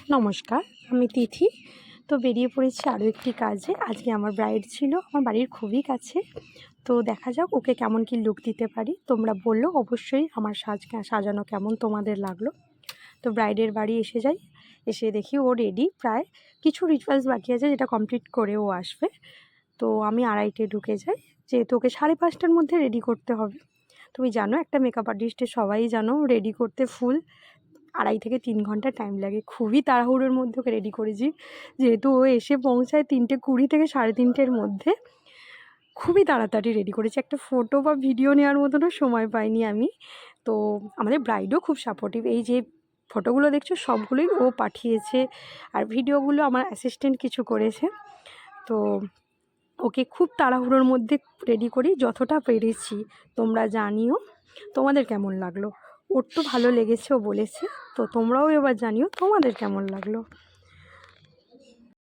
নমস্কার, আমি তিথি। তো বেরিয়ে পড়েছি আরও একটি কাজে। আজকে আমার ব্রাইড ছিল আমার বাড়ির খুবই কাছে। তো দেখা যাক ওকে কেমন কী লুক দিতে পারি। তোমরা বললো অবশ্যই আমার সাজানো কেমন তোমাদের লাগলো। তো ব্রাইডের বাড়ি এসে যাই, এসে দেখি ও রেডি, প্রায় কিছু রিচুয়ালস বাকি আছে যেটা কমপ্লিট করে ও আসবে। তো আমি 2:30 ঢুকে যাই, যেহেতু ওকে 5:30টার মধ্যে রেডি করতে হবে। তুমি জানো একটা মেকআপ আর্টিস্টের, সবাই জানো, রেডি করতে ফুল 2.5 থেকে 3 ঘন্টা টাইম লাগে। খুবই তাড়াহুড়োর মধ্যে ওকে রেডি করেছি, যেহেতু ও এসে পৌঁছায় 3:20 থেকে 3:30-এর মধ্যে। খুবই তাড়াতাড়ি রেডি করেছি, একটা ফটো বা ভিডিও নেওয়ার মতনও সময় পাইনি আমি। তো আমাদের ব্রাইডও খুব সাপোর্টিভ। এই যে ফটোগুলো দেখছো সবগুলোই ও পাঠিয়েছে, আর ভিডিওগুলো আমার অ্যাসিস্ট্যান্ট কিছু করেছে। তো ওকে খুব তাড়াহুড়োর মধ্যে রেডি করি যতটা পেরেছি। তোমরা জানিও তোমাদের কেমন লাগলো। ওর তো ভালো লেগেছে, ও বলেছে। তো তোমরাও এবার জানিও তোমাদের কেমন লাগলো।